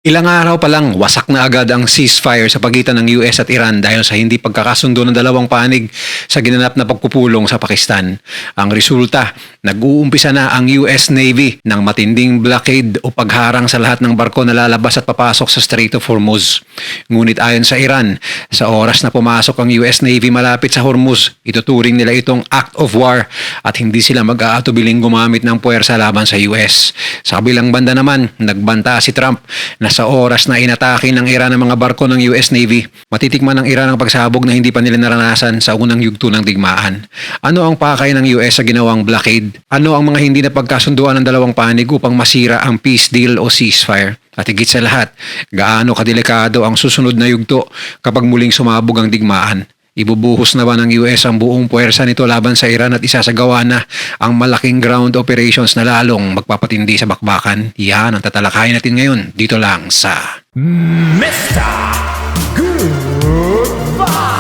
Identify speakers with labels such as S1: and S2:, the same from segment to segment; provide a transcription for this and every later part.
S1: Ilang araw pa lang, wasak na agad ang ceasefire sa pagitan ng US at Iran dahil sa hindi pagkakasundo ng dalawang panig sa ginanap na pagpupulong sa Pakistan. Ang resulta, nag-uumpisa na ang US Navy ng matinding blockade o pagharang sa lahat ng barko na lalabas at papasok sa Strait of Hormuz. Ngunit ayon sa Iran, sa oras na pumasok ang US Navy malapit sa Hormuz, ituturing nila itong act of war at hindi sila mag-aatubiling gumamit ng puwersa laban sa US. Sa kabilang banda naman, nagbanta si Trump na sa oras na inatake ng Iran ang mga barko ng US Navy, matitikman ng Iran ang pagsabog na hindi pa nila naranasan sa unang yugto ng digmaan. Ano ang pakay ng US sa ginawang blockade? Ano ang mga hindi na pagkasunduan ng dalawang panig upang masira ang peace deal o ceasefire? At higit sa lahat, gaano kadelikado ang susunod na yugto kapag muling sumabog ang digmaan? Ibubuhos na ba ng US ang buong puwersa nito laban sa Iran at isasagawa na ang malaking ground operations na lalong magpapatindi sa bakbakan? Yan ang tatalakayin natin ngayon dito lang sa
S2: Mr. Goodbye!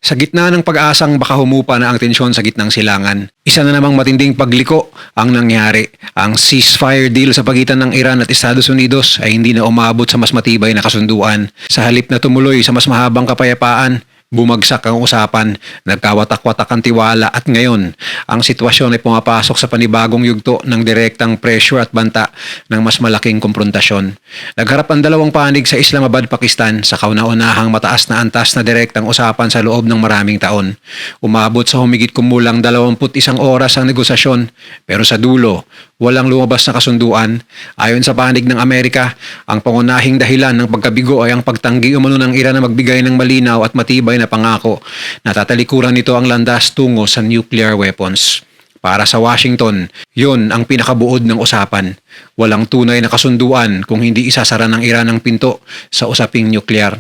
S1: Sa gitna ng pag-asang baka humupa na ang tensyon sa gitnang silangan, isa na namang matinding pagliko ang nangyari. Ang ceasefire deal sa pagitan ng Iran at Estados Unidos ay hindi na umabot sa mas matibay na kasunduan. Sa halip na tumuloy sa mas mahabang kapayapaan, bumagsak ang usapan, nagkawatak-watak ang tiwala at ngayon, ang sitwasyon ay pumapasok sa panibagong yugto ng direktang pressure at banta ng mas malaking konfrontasyon. Nagharap ang dalawang panig sa Islamabad, Pakistan sa kauna-unahang mataas na antas na direktang usapan sa loob ng maraming taon. Umabot sa humigit kumulang 21 oras ang negosasyon pero sa dulo, walang lumabas na kasunduan. Ayon sa panig ng Amerika, ang pangunahing dahilan ng pagkabigo ay ang pagtanggi umano ng Iran na magbigay ng malinaw at matibay na pangako na tatalikuran nito ang landas tungo sa nuclear weapons. Para sa Washington, yun ang pinakabuod ng usapan. Walang tunay na kasunduan kung hindi isasara ng Iran ang pinto sa usaping nuclear.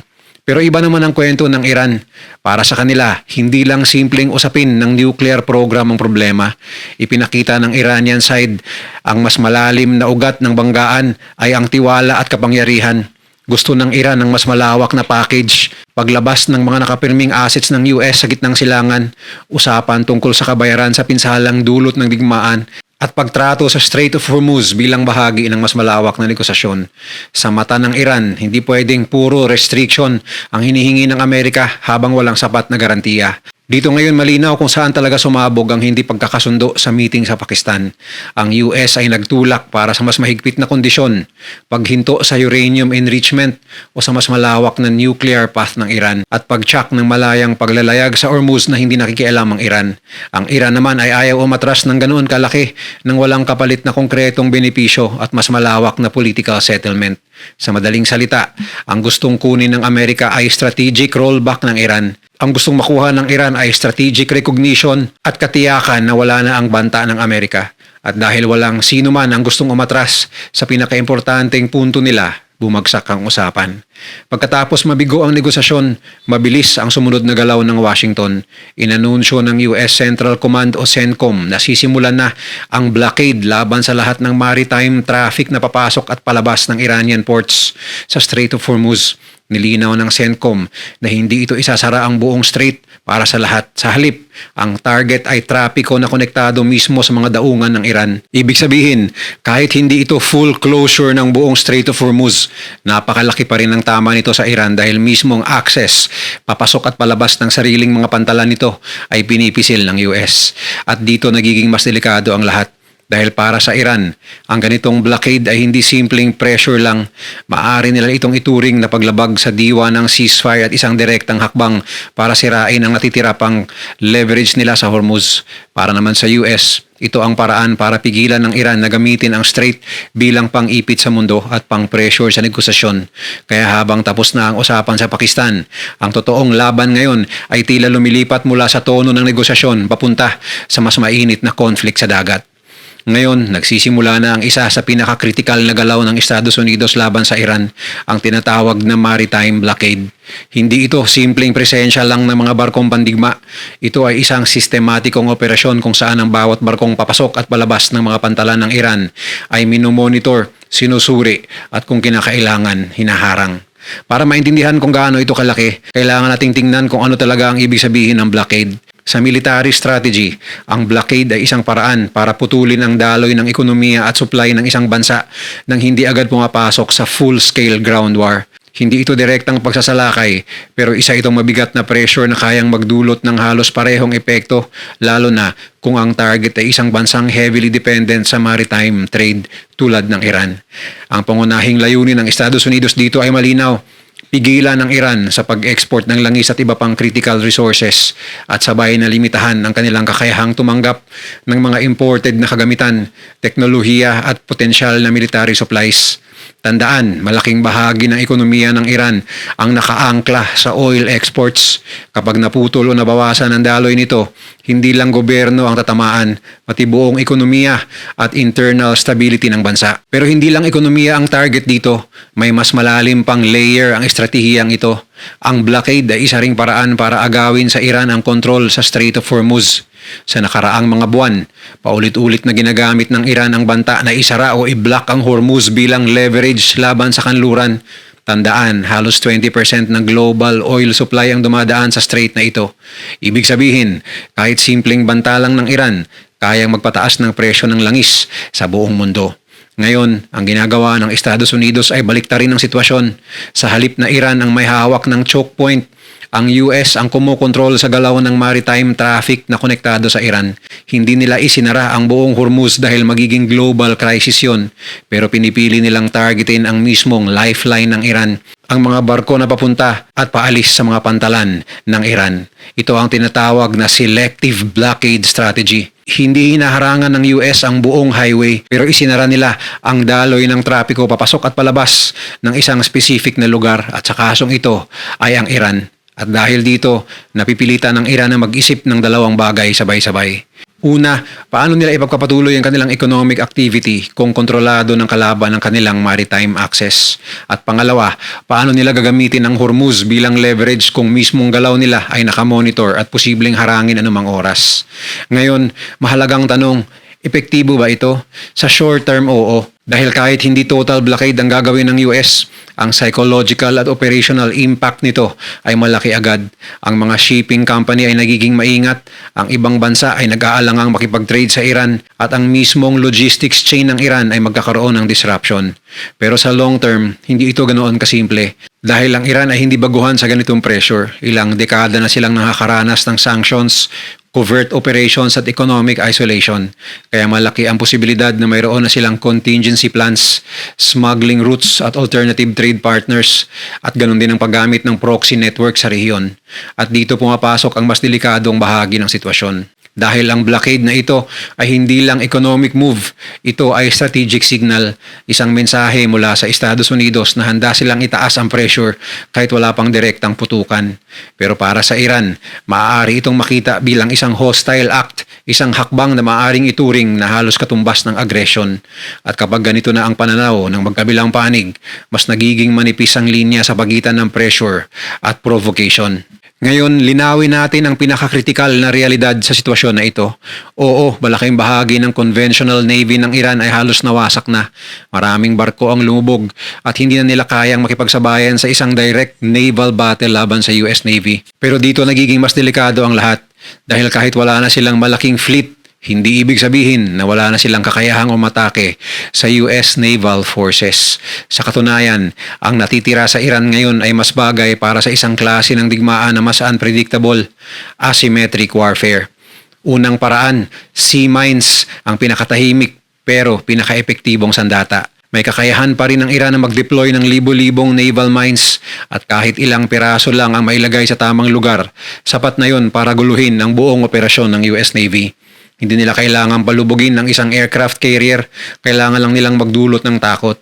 S1: Pero iba naman ang kwento ng Iran. Para sa kanila, hindi lang simpleng usapin ng nuclear program ang problema. Ipinakita ng Iranian side ang mas malalim na ugat ng banggaan ay ang tiwala at kapangyarihan. Gusto ng Iran ng mas malawak na package, paglabas ng mga nakapirming assets ng US sa gitnang silangan, usapan tungkol sa kabayaran sa pinsalang dulot ng digmaan, at pagtrato sa Strait of Hormuz bilang bahagi ng mas malawak na negosasyon. Sa mata ng Iran, hindi pwedeng puro restriction ang hinihingi ng Amerika habang walang sapat na garantiya. Dito ngayon malinaw kung saan talaga sumabog ang hindi pagkakasundo sa meeting sa Pakistan. Ang US ay nagtulak para sa mas mahigpit na kondisyon, paghinto sa uranium enrichment o sa mas malawak na nuclear path ng Iran at pag-check ng malayang paglalayag sa Hormuz na hindi nakikialam ang Iran. Ang Iran naman ay ayaw umatras ng ganoon kalaki nang walang kapalit na konkretong benepisyo at mas malawak na political settlement. Sa madaling salita, ang gustong kunin ng Amerika ay strategic rollback ng Iran. Ang gustong makuha ng Iran ay strategic recognition at katiyakan na wala na ang banta ng Amerika. At dahil walang sino man ang gustong umatras sa pinakaimportanteng punto nila, bumagsak ang usapan. Pagkatapos mabigo ang negosasyon, mabilis ang sumunod na galaw ng Washington. Inanunsyo ng US Central Command o CENTCOM na sisimulan na ang blockade laban sa lahat ng maritime traffic na papasok at palabas ng Iranian ports sa Strait of Hormuz. Nilinaw ng CENTCOM na hindi ito isasara ang buong strait para sa lahat. Sa halip, ang target ay trapiko na konektado mismo sa mga daungan ng Iran. Ibig sabihin, kahit hindi ito full closure ng buong Strait of Hormuz, napakalaki pa rin ang tama nito sa Iran dahil mismo ang access, papasok at palabas ng sariling mga pantalan nito ay pinipisil ng US. At dito nagiging mas delikado ang lahat. Dahil para sa Iran, ang ganitong blockade ay hindi simpleng pressure lang. Maaari nila itong ituring na paglabag sa diwa ng ceasefire at isang direktang hakbang para sirain ang natitira pang leverage nila sa Hormuz. Para naman sa US, ito ang paraan para pigilan ng Iran na gamitin ang strait bilang pang-ipit sa mundo at pang-pressure sa negosasyon. Kaya habang tapos na ang usapan sa Pakistan, ang totoong laban ngayon ay tila lumilipat mula sa tono ng negosasyon papunta sa mas mainit na conflict sa dagat. Ngayon, nagsisimula na ang isa sa pinakakritikal na galaw ng Estados Unidos laban sa Iran, ang tinatawag na maritime blockade. Hindi ito simpleng presensya lang ng mga barkong pandigma. Ito ay isang sistematikong operasyon kung saan ang bawat barkong papasok at palabas ng mga pantalan ng Iran ay minomonitor, sinusuri at kung kinakailangan, hinaharang. Para maintindihan kung gaano ito kalaki, kailangan nating tingnan kung ano talaga ang ibig sabihin ng blockade. Sa military strategy, ang blockade ay isang paraan para putulin ang daloy ng ekonomiya at supply ng isang bansa nang hindi agad pumapasok sa full-scale ground war. Hindi ito direktang pagsasalakay, pero isa itong mabigat na pressure na kayang magdulot ng halos parehong epekto, lalo na kung ang target ay isang bansang heavily dependent sa maritime trade tulad ng Iran. Ang pangunahing layunin ng Estados Unidos dito ay malinaw: pigilan ng Iran sa pag-export ng langis at iba pang critical resources at sabay na limitahan ang kanilang kakayahang tumanggap ng mga imported na kagamitan, teknolohiya at potensyal na military supplies. Tandaan, malaking bahagi ng ekonomiya ng Iran ang nakaangkla sa oil exports. Kapag naputol o nabawasan ang daloy nito, hindi lang gobyerno ang tatamaan, pati buong ekonomiya at internal stability ng bansa. Pero hindi lang ekonomiya ang target dito, may mas malalim pang layer ang estratehiyang ito. Ang blockade ay isa ring paraan para agawin sa Iran ang kontrol sa Strait of Hormuz. Sa nakaraang mga buwan, paulit-ulit na ginagamit ng Iran ang banta na isara o i-block ang Hormuz bilang leverage laban sa kanluran. Tandaan, halos 20% ng global oil supply ang dumadaan sa strait na ito. Ibig sabihin, kahit simpleng banta lang ng Iran, kayang magpataas ng presyo ng langis sa buong mundo. Ngayon, ang ginagawa ng Estados Unidos ay baliktarin ang sitwasyon. Sa halip na Iran ang may hawak ng choke point, ang US ang kumokontrol sa galaw ng maritime traffic na konektado sa Iran. Hindi nila isinara ang buong Hormuz dahil magiging global crisis yun, pero pinipili nilang targetin ang mismong lifeline ng Iran, ang mga barko na papunta at paalis sa mga pantalan ng Iran. Ito ang tinatawag na selective blockade strategy. Hindi hinaharangan ng US ang buong highway, pero isinara nila ang daloy ng trapiko papasok at palabas ng isang specific na lugar, at sa kasong ito ay ang Iran. At dahil dito, napipilitan ng Iran na mag-isip ng dalawang bagay sabay-sabay. Una, paano nila ipagpapatuloy ang kanilang economic activity kung kontrolado ng kalaban ng kanilang maritime access? At pangalawa, paano nila gagamitin ang Hormuz bilang leverage kung mismong galaw nila ay nakamonitor at posibleng harangin anumang oras? Ngayon, mahalagang tanong, epektibo ba ito? Sa short term, oo. Dahil kahit hindi total blockade ang gagawin ng US, ang psychological at operational impact nito ay malaki agad. Ang mga shipping company ay nagiging maingat, ang ibang bansa ay nag-aalangang makipag-trade sa Iran, at ang mismong logistics chain ng Iran ay magkakaroon ng disruption. Pero sa long term, hindi ito ganoon kasimple. Dahil ang Iran ay hindi baguhan sa ganitong pressure. Ilang dekada na silang nakakaranas ng sanctions, covert operations at economic isolation. Kaya malaki ang posibilidad na mayroon na silang contingency plans, smuggling routes at alternative trade partners, at ganun din ang paggamit ng proxy network sa rehiyon. At dito pumapasok ang mas delikadong bahagi ng sitwasyon. Dahil ang blockade na ito ay hindi lang economic move, ito ay strategic signal, isang mensahe mula sa Estados Unidos na handa silang itaas ang pressure kahit wala pang direktang putukan. Pero para sa Iran, maaari itong makita bilang isang hostile act, isang hakbang na maaaring ituring na halos katumbas ng aggression. At kapag ganito na ang pananaw ng magkabilang panig, mas nagiging manipis ang linya sa pagitan ng pressure at provocation. Ngayon, linawin natin ang pinakakritikal na realidad sa sitwasyon na ito. Oo, malaking bahagi ng conventional navy ng Iran ay halos nawasak na. Maraming barko ang lumubog at hindi na nila kayang makipagsabayan sa isang direct naval battle laban sa US Navy. Pero dito nagiging mas delikado ang lahat dahil kahit wala na silang malaking fleet, hindi ibig sabihin na wala na silang kakayahang umatake sa US Naval Forces. Sa katunayan, ang natitira sa Iran ngayon ay mas bagay para sa isang klase ng digmaan na mas unpredictable, asymmetric warfare. Unang paraan, sea mines ang pinakatahimik pero pinakaepektibong sandata. May kakayahan pa rin ng Iran na mag-deploy ng libo-libong naval mines at kahit ilang piraso lang ang mailagay sa tamang lugar, sapat na yon para guluhin ang buong operasyon ng US Navy. Hindi nila kailangang palubugin ng isang aircraft carrier, kailangan lang nilang magdulot ng takot.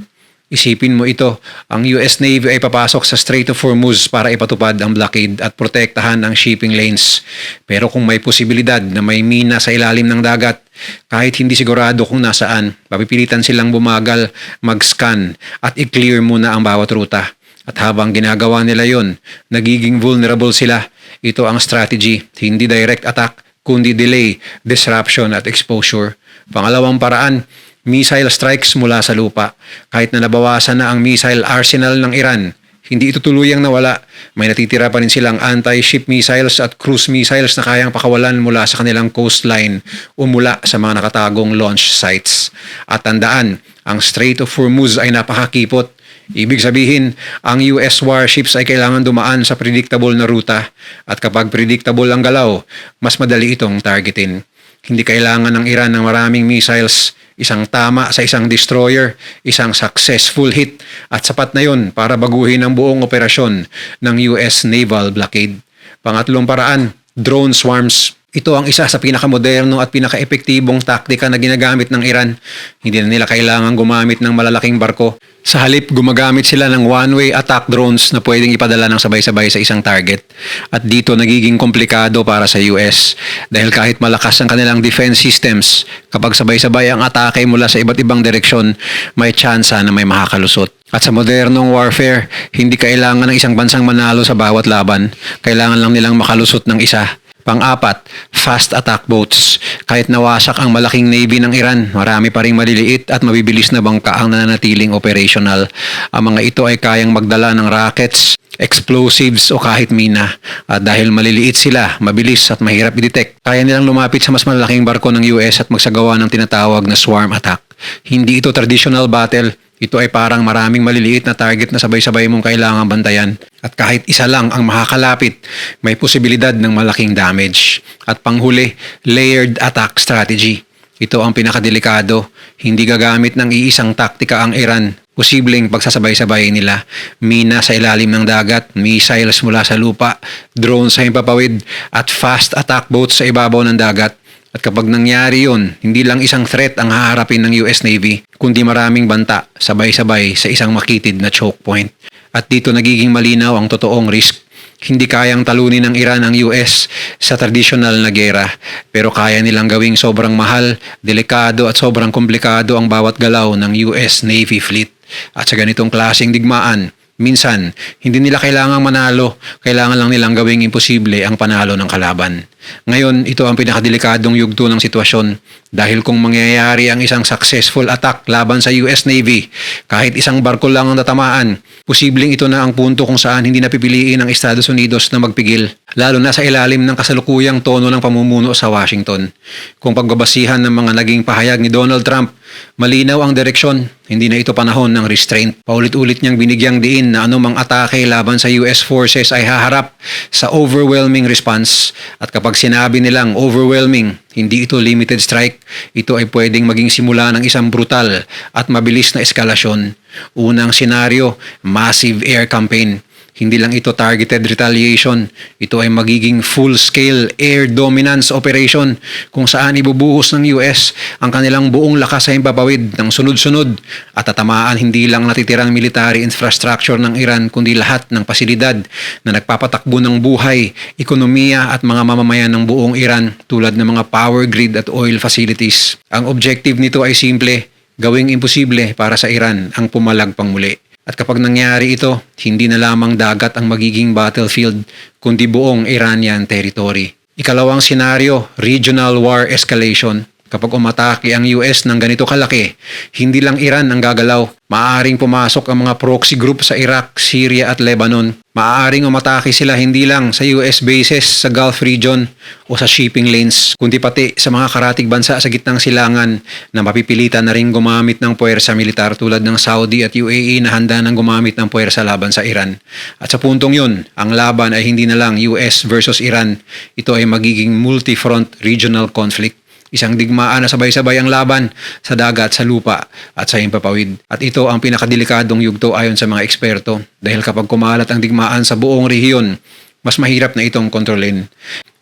S1: Isipin mo ito, ang US Navy ay papasok sa Strait of Hormuz para ipatupad ang blockade at protektahan ang shipping lanes. Pero kung may posibilidad na may mina sa ilalim ng dagat, kahit hindi sigurado kung nasaan, papipilitan silang bumagal, mag-scan at i-clear muna ang bawat ruta. At habang ginagawa nila yon, nagiging vulnerable sila. Ito ang strategy, hindi direct attack, kundi delay, disruption at exposure. Pangalawang paraan, missile strikes mula sa lupa. Kahit na nabawasan na ang missile arsenal ng Iran, hindi ito tuluyang nawala. May natitira pa rin silang anti-ship missiles at cruise missiles na kayang pakawalan mula sa kanilang coastline o mula sa mga nakatagong launch sites. At tandaan, ang Strait of Hormuz ay napakakipot. Ibig sabihin, ang US warships ay kailangan dumaan sa predictable na ruta at kapag predictable ang galaw, mas madali itong targetin. Hindi kailangan ng Iran ng maraming missiles, isang tama sa isang destroyer, isang successful hit at sapat na yon para baguhin ang buong operasyon ng US naval blockade. Pangatlong paraan, drone swarms. Ito ang isa sa pinakamoderno at pinakaepektibong taktika na ginagamit ng Iran. Hindi na nila kailangan gumamit ng malalaking barko. Sa halip, gumagamit sila ng one-way attack drones na pwedeng ipadala ng sabay-sabay sa isang target. At dito nagiging komplikado para sa US dahil kahit malakas ang kanilang defense systems, kapag sabay-sabay ang atake mula sa iba't ibang direksyon, may tsansa na may makakalusot. At sa modernong warfare, hindi kailangan ng isang bansang manalo sa bawat laban. Kailangan lang nilang makalusot ng isa. Pang-apat, fast attack boats. Kahit nawasak ang malaking navy ng Iran, marami pa ring maliliit at mabibilis na bangka ang nananatiling operational. Ang mga ito ay kayang magdala ng rockets, explosives o kahit mina. At dahil maliliit sila, mabilis at mahirap i-detect, kaya nilang lumapit sa mas malalaking barko ng US at magsagawa ng tinatawag na swarm attack. Hindi ito traditional battle. Ito ay parang maraming maliliit na target na sabay-sabay mong kailangang bantayan. At kahit isa lang ang makakalapit, may posibilidad ng malaking damage. At panghuli, layered attack strategy. Ito ang pinakadelikado. Hindi gagamit ng iisang taktika ang Iran. Posibleng pagsasabay-sabay nila. Mina sa ilalim ng dagat, missiles mula sa lupa, drones sa himpapawid, at fast attack boats sa ibabaw ng dagat. At kapag nangyari yun, hindi lang isang threat ang haharapin ng US Navy, kundi maraming banta, sabay-sabay sa isang makitid na choke point. At dito nagiging malinaw ang totoong risk. Hindi kayang talunin ng Iran ang US sa traditional na gera, pero kaya nilang gawing sobrang mahal, delikado at sobrang komplikado ang bawat galaw ng US Navy fleet. At sa ganitong klaseng digmaan, minsan, hindi nila kailangang manalo, kailangan lang nilang gawing imposible ang panalo ng kalaban. Ngayon, ito ang pinakadelikadong yugto ng sitwasyon dahil kung mangyayari ang isang successful attack laban sa US Navy, kahit isang barko lang ang tatamaan, posibleng ito na ang punto kung saan hindi napipiliin ng Estados Unidos na magpigil, lalo na sa ilalim ng kasalukuyang tono ng pamumuno sa Washington. Kung pagbabasihan ng mga naging pahayag ni Donald Trump, malinaw ang direksyon, hindi na ito panahon ng restraint. Paulit-ulit niyang binigyang diin na anumang atake laban sa US forces ay haharap sa overwhelming response. At kapag sinabi nilang overwhelming, hindi ito limited strike. Ito ay pwedeng maging simula ng isang brutal at mabilis na eskalasyon. Unang senaryo, massive air campaign. Hindi lang ito targeted retaliation. Ito ay magiging full-scale air dominance operation kung saan ibubuhos ng US ang kanilang buong lakas sa himpapawid ng sunod-sunod at tatamaan hindi lang natitirang military infrastructure ng Iran kundi lahat ng pasilidad na nagpapatakbo ng buhay, ekonomiya at mga mamamayan ng buong Iran tulad ng mga power grid at oil facilities. Ang objective nito ay simple, gawing imposible para sa Iran ang pumalag pang muli. At kapag nangyari ito, hindi na lamang dagat ang magiging battlefield, kundi buong Iranian territory. Ikalawang senaryo, regional war escalation. Kapag umatake ang US ng ganito kalaki, hindi lang Iran ang gagalaw. Maaaring pumasok ang mga proxy group sa Iraq, Syria at Lebanon. Maaaring umatake sila hindi lang sa US bases sa Gulf region o sa shipping lanes, kundi pati sa mga karatig bansa sa gitnang silangan na mapipilitan na rin gumamit ng puwersa militar tulad ng Saudi at UAE na handa ng gumamit ng puwersa laban sa Iran. At sa puntong yun, ang laban ay hindi na lang US versus Iran. Ito ay magiging multi-front regional conflict. Isang digmaan na sabay-sabay ang laban sa dagat, sa lupa at sa himpapawid. At ito ang pinakadelikadong yugto ayon sa mga eksperto dahil kapag kumalat ang digmaan sa buong rehiyon, mas mahirap na itong kontrolin.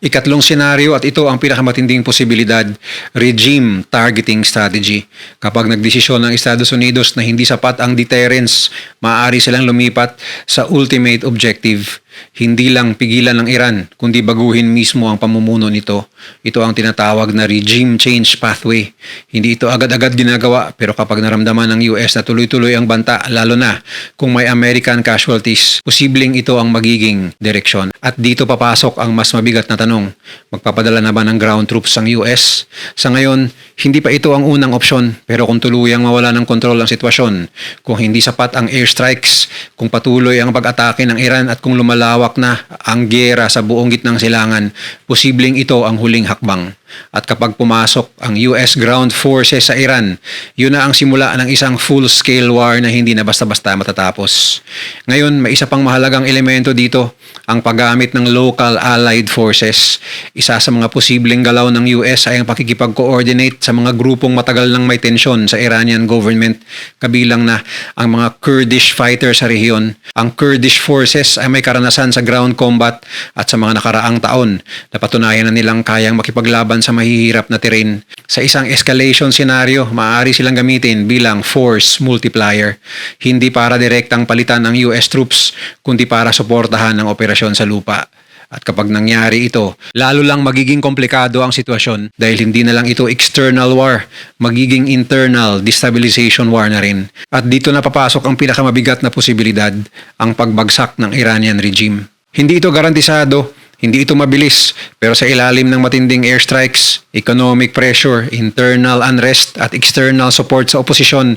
S1: Ikatlong senaryo at ito ang pinakamatinding posibilidad, regime targeting strategy. Kapag nagdesisyon ng Estados Unidos na hindi sapat ang deterrence, maaari silang lumipat sa ultimate objective. Hindi lang pigilan ng Iran, kundi baguhin mismo ang pamumuno nito. Ito ang tinatawag na regime change pathway. Hindi ito agad-agad ginagawa, pero kapag naramdaman ng US na tuloy-tuloy ang banta, lalo na kung may American casualties, posibleng ito ang magiging direksyon. At dito papasok ang mas mabigat na tanong, magpapadala na ba ng ground troops ang US? Sa ngayon, Hindi pa ito ang unang opsyon, pero kung tuluyang mawala ng kontrol ang sitwasyon, kung hindi sapat ang airstrikes, kung patuloy ang pag-atake ng Iran at kung lumalawak na ang giyera sa buong gitnang silangan, posibleng ito ang huling hakbang. At kapag pumasok ang US ground forces sa Iran, yun na ang simula ng isang full-scale war na hindi na basta-basta matatapos. Ngayon, may isa pang mahalagang elemento dito, ang paggamit ng local allied forces. Isa sa mga posibleng galaw ng US ay ang pakikipag-coordinate sa mga grupong matagal nang may tensyon sa Iranian government, kabilang na ang mga Kurdish fighters sa rehiyon. Ang Kurdish forces ay may karanasan sa ground combat at sa mga nakaraang taon, napatunayan na nilang kayang makipaglaban sa mahihirap na terrain. Sa isang escalation scenario, maaari silang gamitin bilang force multiplier, hindi para direktang palitan ng US troops, kundi para suportahan ang operasyon sa lupa. At kapag nangyari ito, lalo lang magiging komplikado ang sitwasyon dahil hindi na lang ito external war, magiging internal destabilization war na rin. At dito na papasok ang pinakamabigat na posibilidad, ang pagbagsak ng Iranian regime. Hindi ito garantisado, hindi ito mabilis, pero sa ilalim ng matinding airstrikes, economic pressure, internal unrest at external support sa oposisyon,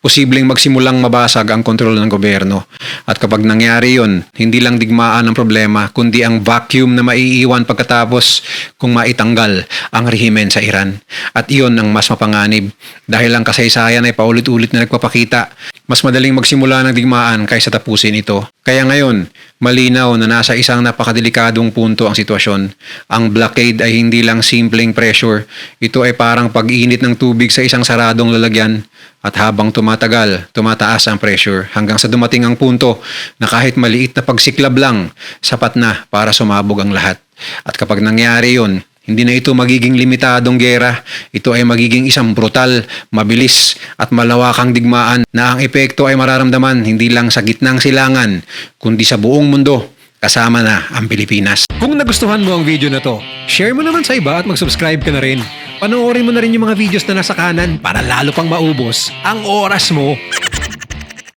S1: posibleng magsimulang mabasag ang kontrol ng gobyerno. At kapag nangyari yun, hindi lang digmaan ang problema, kundi ang vacuum na maiiwan pagkatapos kung maitanggal ang rehimen sa Iran. At iyon ang mas mapanganib dahil ang kasaysayan ay paulit-ulit na nagpapakita. Mas madaling magsimula ng digmaan kaysa tapusin ito. Kaya ngayon, malinaw na nasa isang napakadelikadong punto ang sitwasyon. Ang blockade ay hindi lang simpleng pressure. Ito ay parang pag-init ng tubig sa isang saradong lalagyan. At habang tumatagal, tumataas ang pressure hanggang sa dumating ang punto na kahit maliit na pagsiklab lang, sapat na para sumabog ang lahat. At kapag nangyari yun, hindi na ito magiging limitadong gera, ito ay magiging isang brutal, mabilis at malawakang digmaan na ang epekto ay mararamdaman hindi lang sa gitnang silangan, kundi sa buong mundo, kasama na ang Pilipinas. Kung nagustuhan mo ang video na to, share mo naman sa iba at mag-subscribe ka na rin. Panoorin mo na rin yung mga videos na nasa kanan para lalo pang maubos ang oras mo.